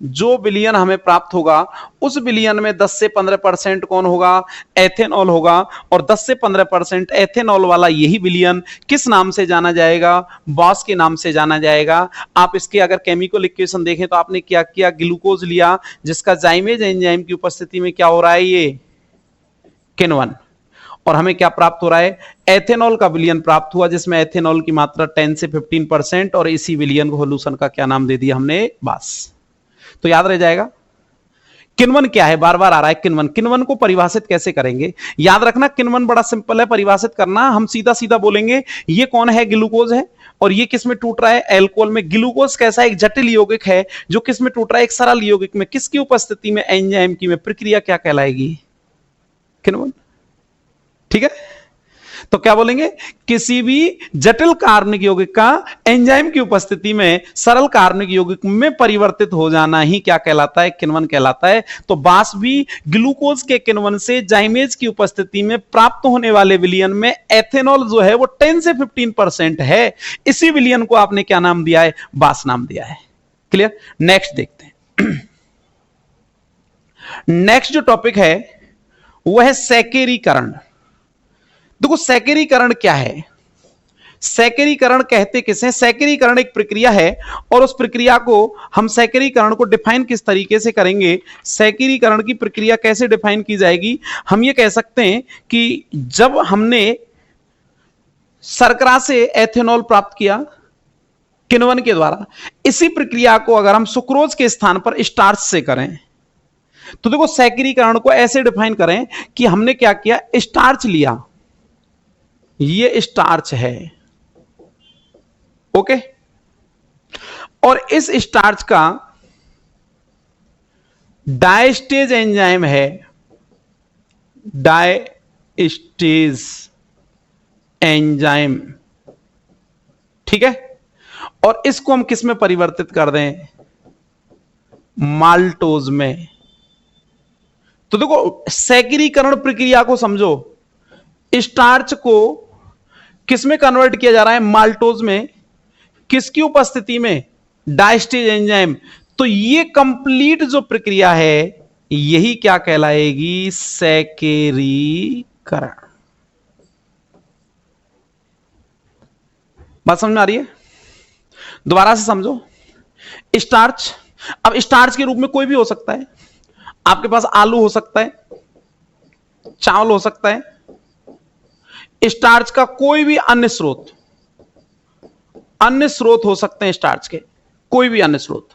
जो विलयन हमें प्राप्त होगा, उस विलयन में 10 से 15% कौन होगा? एथेनॉल होगा। और 10 से 15% एथेनॉल वाला यही विलयन किस नाम से जाना जाएगा? बॉस के नाम से जाना जाएगा। आप इसके अगर केमिकल इक्वेशन देखें तो आपने क्या किया? ग्लूकोज लिया जिसका जाइमेज एंजाइम की उपस्थिति में क्या हो रहा है? ये किण्वन। और हमें क्या प्राप्त हो रहा है? एथेनॉल का विलयन प्राप्त हुआ जिसमें एथेनॉल की मात्रा 10 से 15%। और इसी विलयन को सॉल्यूशन का क्या नाम दे दिया हमने? बास। तो याद रह जाएगा। किण्वन क्या है? बार बार आ रहा है किण्वन। किण्वन को परिभाषित कैसे करेंगे? याद रखना, किण्वन बड़ा सिंपल है परिभाषित करना। हम सीधा सीधा बोलेंगे ये कौन है? ग्लूकोज है। और ये किस में टूट रहा है? एल्कोहल में। ग्लूकोज कैसा है? एक जटिल यौगिक है जो किस में टूट रहा है? एक सरल यौगिक में। किसकी उपस्थिति में? एंजाइम की में। प्रक्रिया क्या कहलाएगी? किण्वन। ठीक है, तो क्या बोलेंगे? किसी भी जटिल कार्बनिक यौगिक का एंजाइम की उपस्थिति में सरल कार्बनिक यौगिक में परिवर्तित हो जाना ही क्या कहलाता है? किण्वन कहलाता है। तो बास भी ग्लूकोज के किण्वन से जाइमेज की उपस्थिति में प्राप्त होने वाले विलयन में एथेनॉल जो है वो 10 से 15% है। इसी विलयन को आपने क्या नाम दिया है? बास नाम दिया है। क्लियर? नेक्स्ट देखते हैं। नेक्स्ट जो टॉपिक है वह है सैकरीकरण। देखो सैकरीकरण क्या है? सैकरीकरण कहते किसे? सैकरीकरण एक प्रक्रिया है और उस प्रक्रिया को हम सैकरीकरण को डिफाइन किस तरीके से करेंगे? सैकरीकरण की प्रक्रिया कैसे डिफाइन की जाएगी? हम ये कह सकते हैं कि जब हमने शर्करा से एथेनॉल प्राप्त किया किण्वन के द्वारा, इसी प्रक्रिया को अगर हम सुक्रोज के स्थान पर स्टार्च से करें तो देखो सैकरीकरण को ऐसे डिफाइन करें कि हमने क्या किया? स्टार्च लिया, ये स्टार्च है, ओके, और इस स्टार्च का डायस्टेज एंजाइम है, डायस्टेज एंजाइम। ठीक है, और इसको हम किस में परिवर्तित कर दें? माल्टोज में। तो देखो सैकरीकरण प्रक्रिया को समझो, स्टार्च को किस में कन्वर्ट किया जा रहा है? माल्टोज में। किसकी उपस्थिति में? Diastase enzyme. तो ये कंप्लीट जो प्रक्रिया है यही क्या कहलाएगी? सैकरीकरण। बात समझ में आ रही है? दोबारा से समझो, स्टार्च, अब स्टार्च के रूप में कोई भी हो सकता है, आपके पास आलू हो सकता है, चावल हो सकता है, स्टार्च का कोई भी अन्य स्रोत हो सकते हैं, स्टार्च के कोई भी अन्य स्रोत।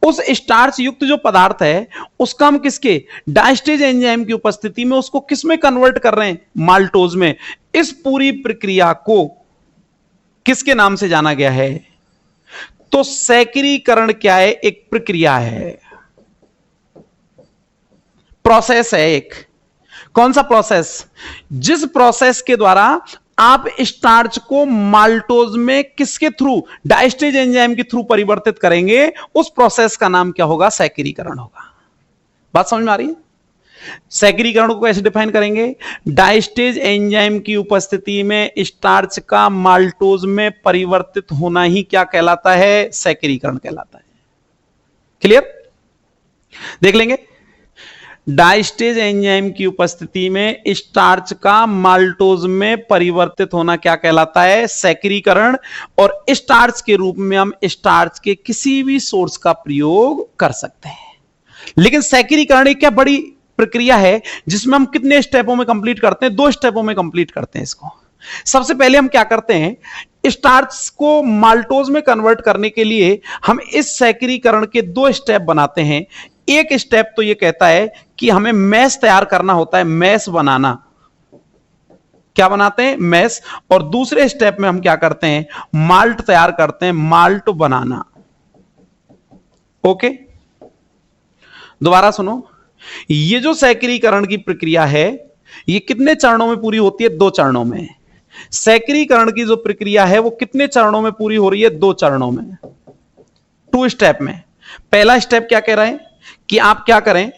उस स्टार्च युक्त जो पदार्थ है उसका हम किसके, डायस्टेज एंजाइम की उपस्थिति में उसको किस में कन्वर्ट कर रहे हैं, माल्टोज में। इस पूरी प्रक्रिया को किसके नाम से जाना गया है, तो सैकरीकरण क्या है, एक प्रक्रिया है, प्रोसेस है एक। कौन सा प्रोसेस, जिस प्रोसेस के द्वारा आप स्टार्च को माल्टोज में किसके थ्रू, डायस्टेज एंजाइम के थ्रू परिवर्तित करेंगे, उस प्रोसेस का नाम क्या होगा, सैकरीकरण होगा। बात समझ में आ रही है? सैकरीकरण को कैसे डिफाइन करेंगे, डायस्टेज एंजाइम की उपस्थिति में स्टार्च का माल्टोज में परिवर्तित होना ही क्या कहलाता है, सैकरीकरण कहलाता है। क्लियर? देख लेंगे, डायस्टेज एंजाइम की उपस्थिति में स्टार्च का माल्टोज में परिवर्तित होना क्या कहलाता है, सैकरीकरण। और स्टार्च के रूप में हम स्टार्च के किसी भी सोर्स का प्रयोग कर सकते हैं। लेकिन सैकरीकरण एक क्या बड़ी प्रक्रिया है जिसमें हम कितने स्टेपों में कंप्लीट करते हैं, 2 स्टेपों में कंप्लीट करते हैं इसको। सबसे पहले हम क्या करते हैं, स्टार्च को माल्टोज में कन्वर्ट करने के लिए हम इस सैकरीकरण के 2 स्टेप बनाते हैं। एक स्टेप तो यह कहता है कि हमें मैस तैयार करना होता है, मैस बनाना। क्या बनाते हैं, मैस। और दूसरे स्टेप में हम क्या करते हैं, माल्ट तैयार करते हैं, माल्ट बनाना। ओके, दोबारा सुनो, ये जो सैकरीकरण की प्रक्रिया है ये कितने चरणों में पूरी होती है, 2 चरणों में। सैकरीकरण की जो प्रक्रिया है वो कितने चरणों में पूरी हो रही है, 2 चरणों में, 2 स्टेप में। पहला स्टेप क्या कह रहा है कि आप क्या करें,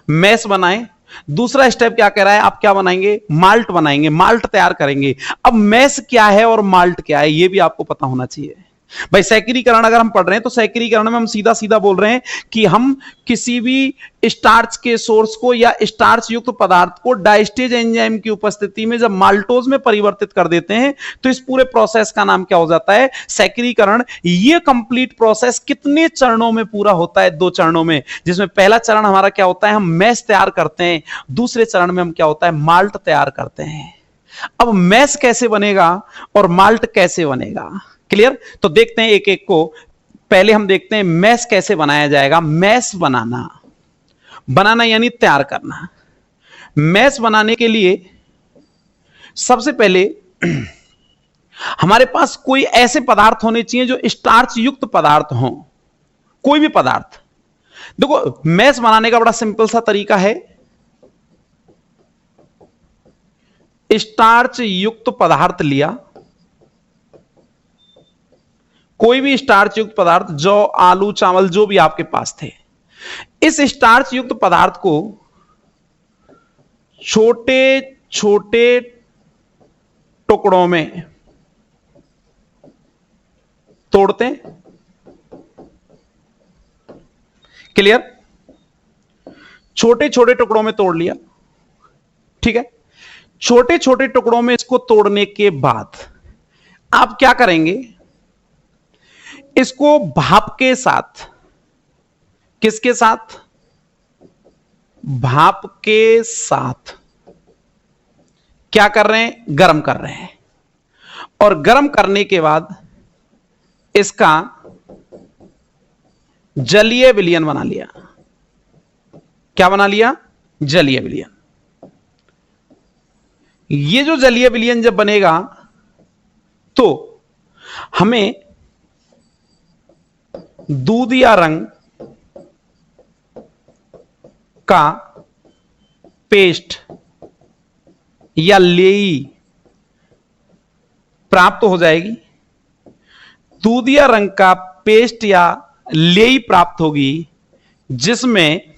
मैस बनाएं। दूसरा स्टेप क्या कह रहा है, आप क्या बनाएंगे, माल्ट बनाएंगे, माल्ट तैयार करेंगे। अब मैस क्या है और माल्ट क्या है, यह भी आपको पता होना चाहिए भाई। सैकरीकरण अगर हम पढ़ रहे हैं तो सैकरीकरण में हम सीधा सीधा बोल रहे हैं कि हम किसी भी स्टार्च के सोर्स को या स्टार्च युक्त पदार्थ को डायस्टेज एंजाइम की उपस्थिति में जब माल्टोज में परिवर्तित कर देते हैं तो इस पूरे प्रोसेस का नाम क्या हो जाता है, सैकरीकरण। यह कंप्लीट प्रोसेस कितने चरणों में पूरा होता है, 2 चरणों में, जिसमें पहला चरण हमारा क्या होता है, हम मैस तैयार करते हैं। दूसरे चरण में हम क्या होता है, माल्ट तैयार करते हैं। अब मैस कैसे बनेगा और माल्ट कैसे बनेगा, क्लियर? तो देखते हैं एक एक को। पहले हम देखते हैं मैस कैसे बनाया जाएगा। मैस बनाना, बनाना यानी तैयार करना। मैस बनाने के लिए सबसे पहले हमारे पास कोई ऐसे पदार्थ होने चाहिए जो स्टार्च युक्त पदार्थ हों, कोई भी पदार्थ। देखो, मैस बनाने का बड़ा सिंपल सा तरीका है, स्टार्च युक्त पदार्थ लिया, कोई भी स्टार्च युक्त पदार्थ, जौ, आलू, चावल, जो भी आपके पास थे, इस स्टार्च युक्त पदार्थ को छोटे छोटे टुकड़ों में तोड़ते हैं। क्लियर? छोटे छोटे टुकड़ों में तोड़ लिया, ठीक है। छोटे छोटे टुकड़ों में इसको तोड़ने के बाद आप क्या करेंगे, इसको भाप के साथ, किसके साथ, भाप के साथ क्या कर रहे हैं, गर्म कर रहे हैं। और गर्म करने के बाद इसका जलीय विलयन बना लिया। क्या बना लिया, जलीय विलयन। ये जो जलीय विलयन जब बनेगा तो हमें दूधिया रंग का पेस्ट या लेई प्राप्त हो जाएगी। दूधिया रंग का पेस्ट या लेई प्राप्त होगी, जिसमें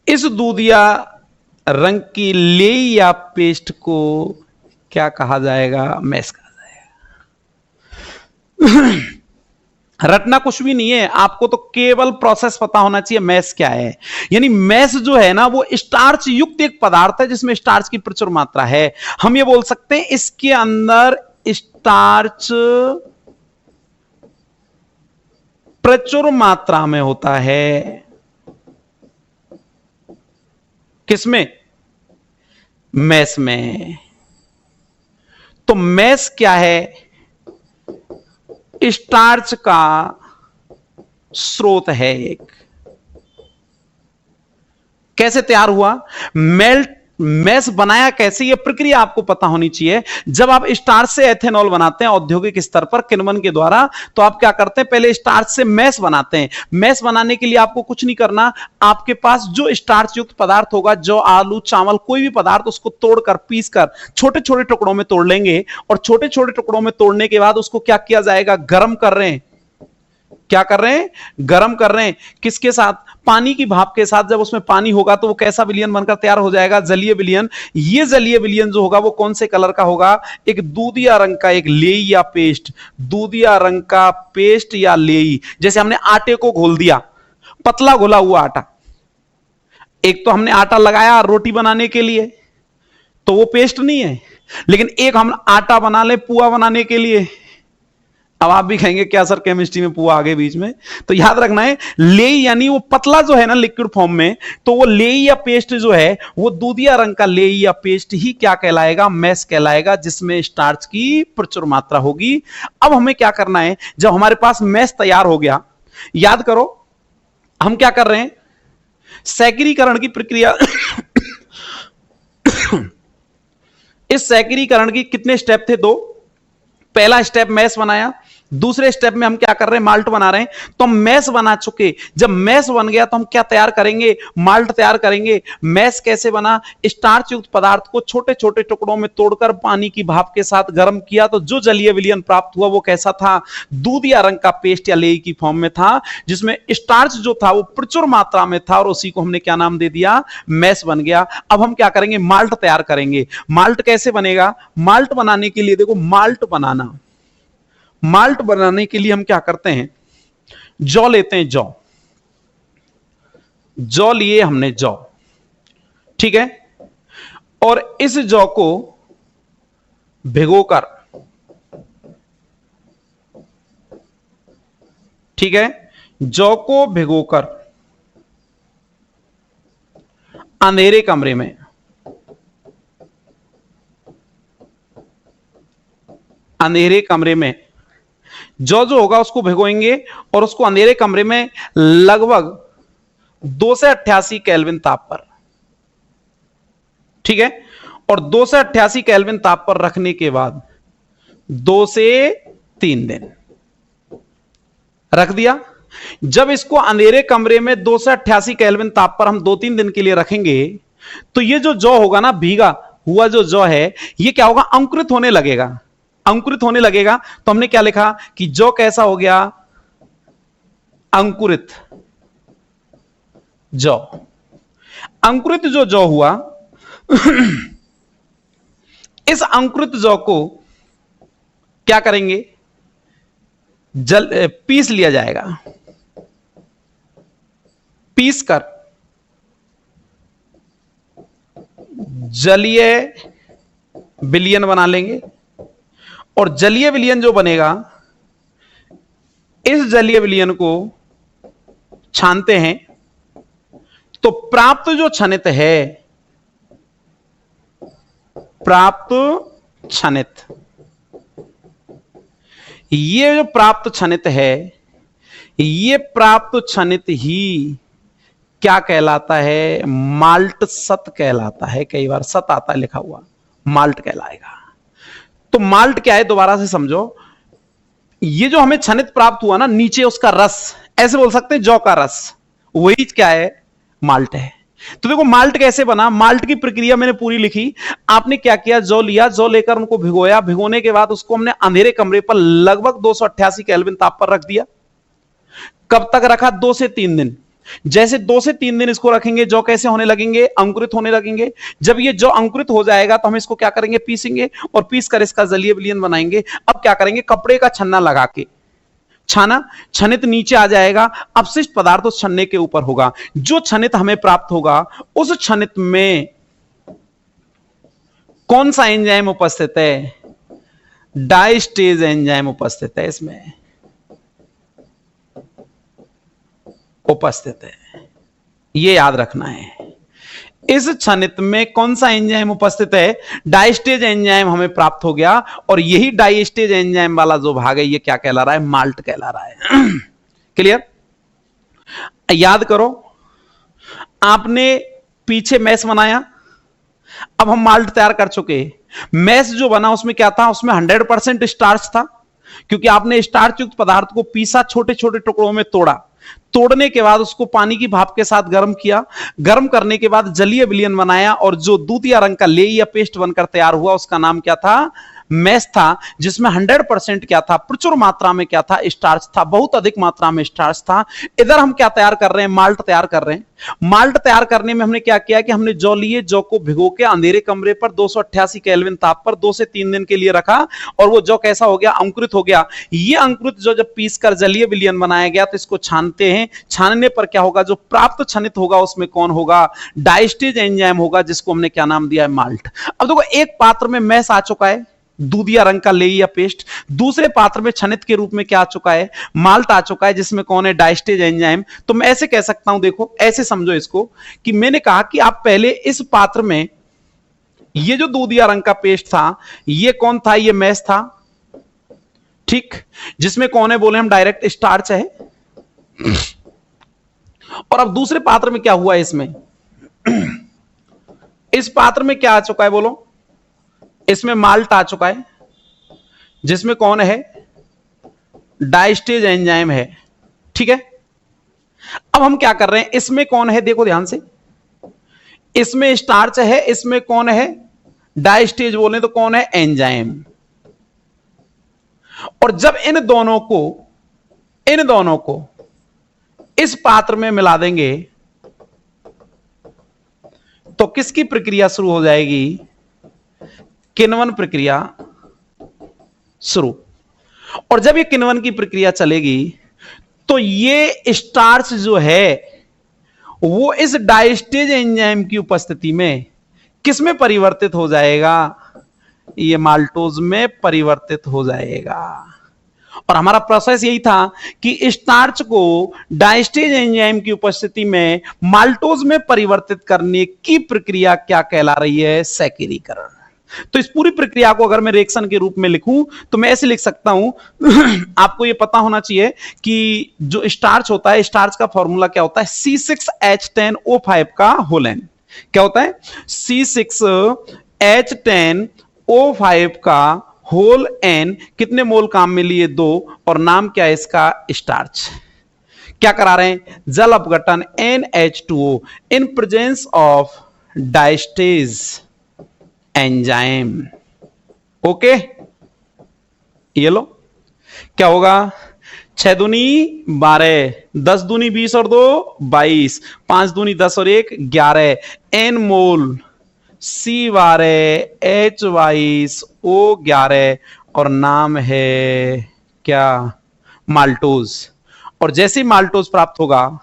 इस दूधिया रंग की लेई या पेस्ट को क्या कहा जाएगा, मैस कहा जाएगा। रटना कुछ भी नहीं है, आपको तो केवल प्रोसेस पता होना चाहिए मैस क्या है। यानी मैस जो है ना वो स्टार्च युक्त एक पदार्थ है जिसमें स्टार्च की प्रचुर मात्रा है। हम ये बोल सकते हैं इसके अंदर स्टार्च प्रचुर मात्रा में होता है। किसमें? मैस में। तो मैस क्या है? स्टार्च का स्रोत है एक। कैसे तैयार हुआ? मैस बनाया कैसे, यह प्रक्रिया आपको पता होनी चाहिए। जब आप स्टार्च से एथेनॉल बनाते हैं औद्योगिक स्तर पर किण्वन के द्वारा, तो आप क्या करते हैं? पहले स्टार्च से मैस बनाते हैं। मैस बनाने के लिए आपको कुछ नहीं करना, आपके पास जो स्टार्च युक्त पदार्थ होगा, जो आलू चावल कोई भी पदार्थ, उसको तोड़कर पीसकर छोटे छोटे टुकड़ों में तोड़ लेंगे। और छोटे छोटे टुकड़ों में तोड़ने के बाद उसको क्या किया जाएगा? गर्म कर रहे हैं। क्या कर रहे हैं? गर्म कर रहे हैं। किसके साथ? पानी की भाप के साथ। जब उसमें पानी होगा तो वो कैसा विलयन बनकर तैयार हो जाएगा? जलीय विलयन। ये जलीय विलयन जो होगा वो कौन से कलर का होगा? एक दूधिया रंग का, एक लेई या पेस्ट, दूधिया रंग का पेस्ट या लेई। जैसे हमने आटे को घोल दिया, पतला घोला हुआ आटा। एक तो हमने आटा लगाया रोटी बनाने के लिए, तो वो पेस्ट नहीं है। लेकिन एक हम आटा बना ले पुआ बनाने के लिए। अब आप भी कहेंगे क्या सर केमिस्ट्री में पुआ आगे बीच में? तो याद रखना है, लेई यानी वो पतला जो है ना लिक्विड फॉर्म में, तो वो लेई या पेस्ट जो है वो दूधिया रंग का लेई या पेस्ट ही क्या कहलाएगा? मैस कहलाएगा, जिसमें स्टार्च की प्रचुर मात्रा होगी। अब हमें क्या करना है? जब हमारे पास मैस तैयार हो गया, याद करो हम क्या कर रहे हैं? सैकरीकरण की प्रक्रिया। इस सैकरीकरण की कितने स्टेप थे? 2। पहला स्टेप मैस बनाया, दूसरे स्टेप में हम क्या कर रहे हैं? माल्ट बना रहे हैं। तो हम मैस बना चुके, जब मैस बन गया तो हम क्या तैयार करेंगे? माल्ट तैयार करेंगे। मैस कैसे बना? स्टार्च युक्त पदार्थ को छोटे छोटे टुकड़ों में तोड़कर पानी की भाप के साथ गर्म किया, तो जो जलीय विलयन प्राप्त हुआ वो कैसा था? दूधिया रंग का पेस्ट या लेई की फॉर्म में था, जिसमें स्टार्च जो था वो प्रचुर मात्रा में था, और उसी को हमने क्या नाम दे दिया? मैस बन गया। अब हम क्या करेंगे? माल्ट तैयार करेंगे। माल्ट कैसे बनेगा? माल्ट बनाने के लिए देखो, माल्ट बनाने के लिए हम क्या करते हैं? जौ लेते हैं। जौ लिए हमने, जौ, ठीक है। और इस जौ को भिगोकर, ठीक है, जौ को भिगोकर अंधेरे कमरे में, जौ जो होगा उसको भिगोएंगे और उसको अंधेरे कमरे में लगभग 2 से 88 केल्विन ताप पर, ठीक है। और 2 से 88 केल्विन ताप पर रखने के बाद 2 से 3 दिन रख दिया। जब इसको अंधेरे कमरे में 2 से 88 केल्विन ताप पर हम 2-3 दिन के लिए रखेंगे, तो ये जो जौ होगा ना, भीगा हुआ जो जौ है, ये क्या होगा? अंकुरित होने लगेगा। अंकुरित होने लगेगा तो हमने क्या लिखा कि जौ कैसा हो गया? अंकुरित जौ। अंकुरित जो जौ हुआ, इस अंकुरित जौ को क्या करेंगे? पीस लिया जाएगा। पीस कर जलीय विलयन बना लेंगे। और जलीय विलयन जो बनेगा, इस जलीय विलयन को छानते हैं, तो प्राप्त जो छनित है, ये जो प्राप्त छनित है, ये प्राप्त छनित ही क्या कहलाता है? माल्ट सत कहलाता है। कई बार सत आता है लिखा हुआ, माल्ट कहलाएगा। तो माल्ट क्या है? दोबारा से समझो, ये जो हमें छनित प्राप्त हुआ ना, नीचे उसका रस, ऐसे बोल सकते हैं जौ का रस, वही क्या है? माल्ट है। तो देखो माल्ट कैसे बना, माल्ट की प्रक्रिया मैंने पूरी लिखी। आपने क्या किया? जौ लिया, जौ लेकर उनको भिगोया, भिगोने के बाद उसको हमने अंधेरे कमरे पर लगभग 288 केल्विन ताप पर रख दिया। कब तक रखा? 2 से 3 दिन। जैसे 2 से 3 दिन इसको रखेंगे, जौ कैसे होने लगेंगे? अंकुरित होने लगेंगे। जब ये जौ अंकुरित हो जाएगा तो हम इसको क्या करेंगे? पीसेंगे, और पीस कर इसका जलीय विलयन बनाएंगे। अब क्या करेंगे? कपड़े का छन्ना लगा के छाना, छनित नीचे आ जाएगा, अपशिष्ट पदार्थ उस छन्ने के ऊपर होगा। जो छनित हमें प्राप्त होगा उस छनित में कौन सा एंजाइम उपस्थित है? डाइस्टेज एंजाइम उपस्थित है, इसमें उपस्थित है, यह याद रखना है। इस छनित में कौन सा एंजाइम उपस्थित है? डाइस्टेज एंजाइम हमें प्राप्त हो गया, और यही डाइस्टेज एंजाइम वाला जो भाग है ये क्या कहला रहा है? माल्ट कहला रहा है। क्लियर? याद करो, आपने पीछे मैस बनाया, अब हम माल्ट तैयार कर चुके। मैस जो बना उसमें क्या था? उसमें 100% स्टार्च था, क्योंकि आपने स्टार्च युक्त पदार्थ को पीसा, छोटे छोटे टुकड़ों में तोड़ा, तोड़ने के बाद उसको पानी की भाप के साथ गर्म किया, गर्म करने के बाद जलीय विलयन बनाया, और जो दूधिया रंग का लेई या पेस्ट बनकर तैयार हुआ उसका नाम क्या था? मैस था, जिसमें 100% क्या था? प्रचुर मात्रा में क्या था? स्टार्च था, बहुत अधिक मात्रा में स्टार्च था। इधर हम क्या तैयार कर रहे हैं? माल्ट तैयार कर रहे हैं। माल्ट तैयार करने में हमने क्या किया कि हमने जौ लिए, जौ को भिगो के अंधेरे कमरे पर 288 केल्विन ताप पर 2 से 3 दिन के लिए रखा, और वो जौ कैसा हो गया? अंकुरित हो गया। ये अंकुरित जौ जब पीस कर जलीय विलयन बनाया गया तो इसको छानते हैं। छानने पर क्या होगा? जो प्राप्त छनित होगा उसमें कौन होगा? डाइस्टेज एंजाइम होगा, जिसको हमने क्या नाम दिया है? माल्ट। अब देखो, एक पात्र में मैस आ चुका है, दूधिया रंग का लेई या पेस्ट। दूसरे पात्र में छनित के रूप में क्या आ चुका है? माल्ट आ चुका है, जिसमें कौन है? Diastase enzyme. तो मैं ऐसे कह सकता हूं, देखो ऐसे समझो इसको, कि मैंने कहा कि आप पहले इस पात्र में ये जो दूधिया रंग का पेस्ट था ये कौन था? ये मैस था, ठीक, जिसमें कौन है? बोले हम डायरेक्ट स्टार्च है। और अब दूसरे पात्र में क्या हुआ है? इसमें इस पात्र में क्या आ चुका है? बोलो, इसमें माल्ट आ चुका है, जिसमें कौन है? डाइस्टेज एंजाइम है, ठीक है। अब हम क्या कर रहे हैं? इसमें कौन है? देखो ध्यान से, इसमें स्टार्च है, इसमें कौन है? डाइस्टेज बोले तो कौन है? एंजाइम। और जब इन दोनों को इस पात्र में मिला देंगे तो किसकी प्रक्रिया शुरू हो जाएगी? किण्वन प्रक्रिया शुरू। और जब ये किण्वन की प्रक्रिया चलेगी तो ये स्टार्च जो है वो इस डाइस्टेज एंजाइम की उपस्थिति में किसमें परिवर्तित हो जाएगा? ये माल्टोज में परिवर्तित हो जाएगा। और हमारा प्रोसेस यही था कि स्टार्च को डाइस्टेज एंजाइम की उपस्थिति में माल्टोज में परिवर्तित करने की प्रक्रिया क्या कहला रही है? सैकरीकरण। तो इस पूरी प्रक्रिया को अगर मैं रिएक्शन के रूप में लिखूं तो मैं ऐसे लिख सकता हूं। आपको यह पता होना चाहिए कि जो स्टार्च होता है, स्टार्च का फॉर्मूला क्या होता है? C6H10O5 का होल एन। क्या होता है? C6H10O5 का होल एन। कितने मोल काम में लिए? 2। और नाम क्या है इसका? स्टार्च। क्या करा रहे हैं? जल अपघटन NH2O in presence of diastase enzyme. Okay, ये लो, क्या होगा? 6 दूनी 12, 10 दूनी 20 और 2 22, 5 दूनी 10 और 1 11 एन मोल C12H22O11 और नाम है क्या? माल्टोज। और जैसे माल्टोज प्राप्त होगा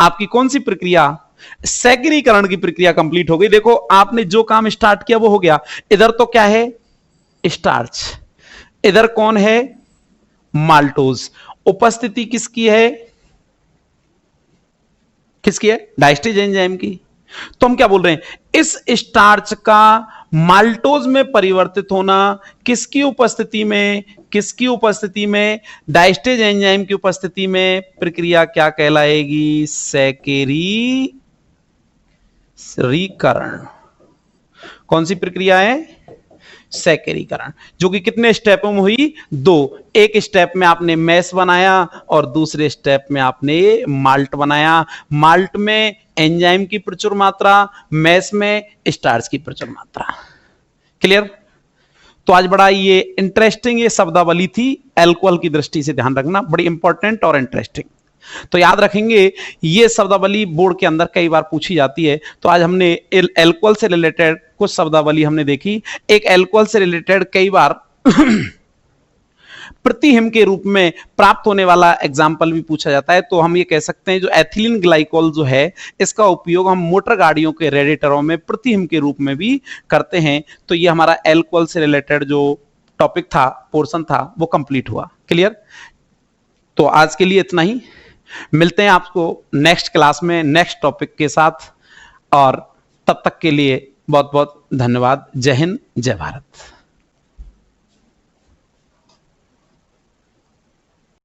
आपकी कौन सी प्रक्रिया? सैकरीकरण की प्रक्रिया कंप्लीट हो गई। देखो, आपने जो काम स्टार्ट किया वो हो गया। इधर तो क्या है? स्टार्च। इधर कौन है? माल्टोज। उपस्थिति किसकी है? किसकी है? डाइस्टेज एंजाइम की। तो हम क्या बोल रहे हैं? इस स्टार्च का माल्टोज में परिवर्तित होना किसकी उपस्थिति में? किसकी उपस्थिति में? डाइस्टेज एंजाइम की उपस्थिति में। प्रक्रिया क्या कहलाएगी? सैकरीकरण। कौन सी प्रक्रिया है? सैकरीकरण, जो कि कितने स्टेपों में हुई? 2। एक स्टेप में आपने मैस बनाया और दूसरे स्टेप में आपने माल्ट बनाया। माल्ट में एंजाइम की प्रचुर मात्रा, मैस में स्टार्च की प्रचुर मात्रा। क्लियर? तो आज बड़ा ये इंटरेस्टिंग ये शब्दावली थी, एल्कोहल की दृष्टि से ध्यान रखना, बड़ी इंपॉर्टेंट और इंटरेस्टिंग। तो याद रखेंगे, ये शब्दावली बोर्ड के अंदर कई बार पूछी जाती है। तो आज हमने एल्कोहल से रिलेटेड कुछ शब्दावली हमने देखी। एक एल्कोहल से रिलेटेड कई बार प्रतिहिम के रूप में प्राप्त होने वाला एग्जाम्पल भी पूछा जाता है। तो हम ये कह सकते हैं जो एथिलीन ग्लाइकोल जो है इसका उपयोग हम मोटर गाड़ियों के रेडिएटरों में प्रतिहिम के रूप में भी करते हैं। तो ये हमारा एल्कोहल से रिलेटेड जो टॉपिक था, पोर्शन था, वो कंप्लीट हुआ। क्लियर? तो आज के लिए इतना ही, मिलते हैं आपको नेक्स्ट क्लास में नेक्स्ट टॉपिक के साथ, और तब तक के लिए बहुत बहुत धन्यवाद। जय हिंद, जय भारत।